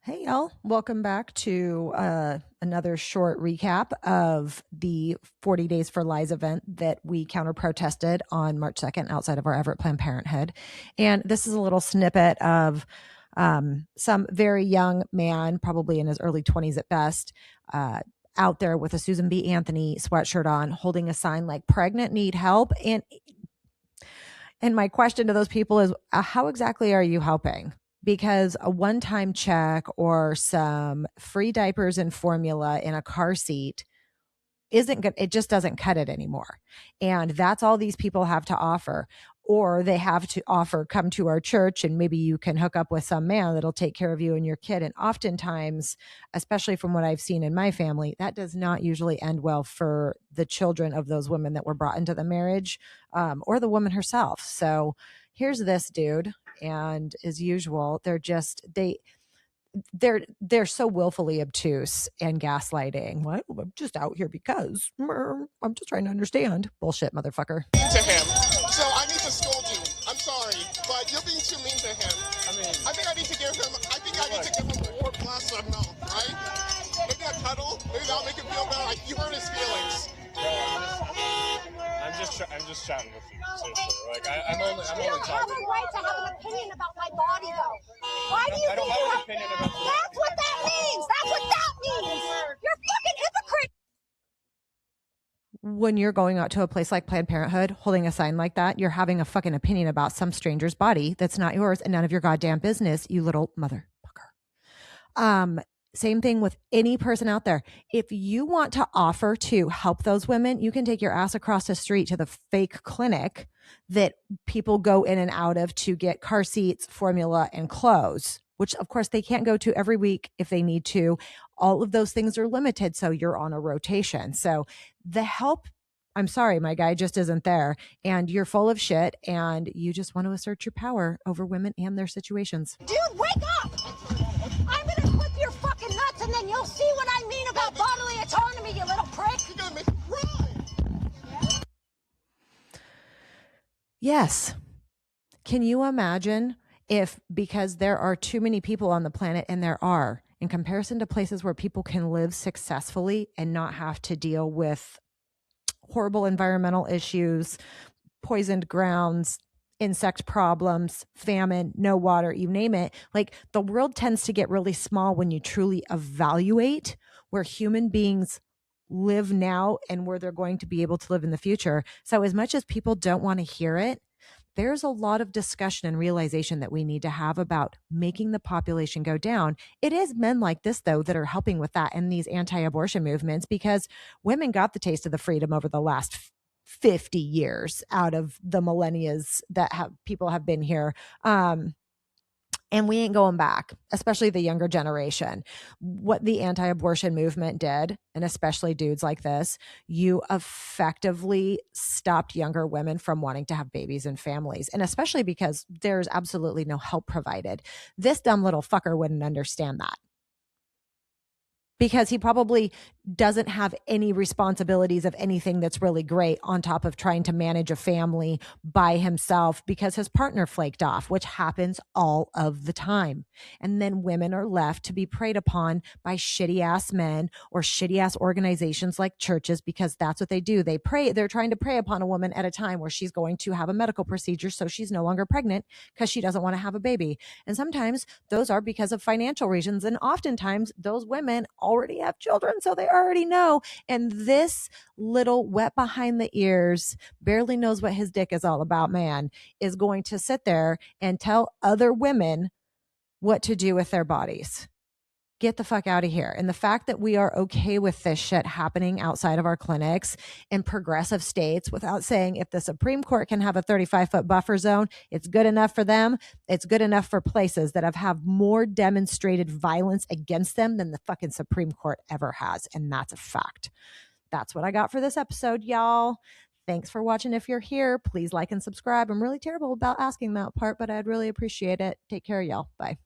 Hey, y'all. Welcome back to another short recap of the 40 Days for Lies event that we counter protested on March 2nd outside of our Everett Planned Parenthood. And this is a little snippet of some very young man, probably in his early 20s at best, out there with a Susan B. Anthony sweatshirt on, holding a sign like pregnant, need help. And my question to those people is, how exactly are you helping? Because a one-time check or some free diapers and formula in a car seat isn't good. It just doesn't cut it anymore. And that's all these people have to offer. Or they have to offer, come to our church and maybe you can hook up with some man that'll take care of you and your kid. And oftentimes, especially from what I've seen in my family, that does not usually end well for the children of those women that were brought into the marriage, or the woman herself. So here's this dude. And as usual, they're so willfully obtuse and gaslighting. Well, I'm just out here because I'm just trying to understand. Bullshit, motherfucker. To him. So I need to scold you. I'm sorry, but you're being too mean to him. I think I need to give him 4 glasses of milk, right? Maybe a cuddle. Maybe that'll make him feel better. Like you hurt his feelings. I'm just chatting with you. Seriously. Like I'm only talking. You don't have a right to have an opinion about my body, though. Why do you I don't think have an opinion about this. That's what that means. That's what that means. You're fucking hypocrite. When you're going out to a place like Planned Parenthood, holding a sign like that, you're having a fucking opinion about some stranger's body that's not yours and none of your goddamn business, you little motherfucker. Same thing with any person out there. If you want to offer to help those women, you can take your ass across the street to the fake clinic that people go in and out of to get car seats, formula, and clothes, which of course they can't go to every week if they need to. All of those things are limited, so you're on a rotation. So the help, I'm sorry, my guy just isn't there, and you're full of shit, and you just want to assert your power over women and their situations. Dude, wake up! I'm gonna clip your fucking nuts, and then you'll see what I mean about bodily autonomy, you little prick. You're gonna make him cry. Yes. Can you imagine if, because there are too many people on the planet, and there are, in comparison to places where people can live successfully and not have to deal with horrible environmental issues, poisoned grounds, insect problems, famine, no water, you name it. Like, the world tends to get really small when you truly evaluate where human beings live now and where they're going to be able to live in the future. So as much as people don't want to hear it, there's a lot of discussion and realization that we need to have about making the population go down. It is men like this, though, that are helping with that and these anti-abortion movements, because women got the taste of the freedom over the last 50 years out of the millennias that people have been here. And we ain't going back, especially the younger generation. What the anti-abortion movement did, and especially dudes like this, you effectively stopped younger women from wanting to have babies and families. And especially because there's absolutely no help provided. This dumb little fucker wouldn't understand that, because he probably doesn't have any responsibilities of anything that's really great, on top of trying to manage a family by himself because his partner flaked off, which happens all of the time. And then women are left to be preyed upon by shitty ass men or shitty ass organizations like churches, because that's what they do. They're trying to prey upon a woman at a time where she's going to have a medical procedure so she's no longer pregnant because she doesn't want to have a baby. And sometimes those are because of financial reasons. And oftentimes those women already have children, so they already know. And this little wet behind the ears, barely knows what his dick is all about man is going to sit there and tell other women what to do with their bodies. Get the fuck out of here. And the fact that we are okay with this shit happening outside of our clinics in progressive states without saying, if the Supreme Court can have a 35-foot buffer zone, it's good enough for them. It's good enough for places that have more demonstrated violence against them than the fucking Supreme Court ever has. And that's a fact. That's what I got for this episode, y'all. Thanks for watching. If you're here, please like and subscribe. I'm really terrible about asking that part, but I'd really appreciate it. Take care, y'all. Bye.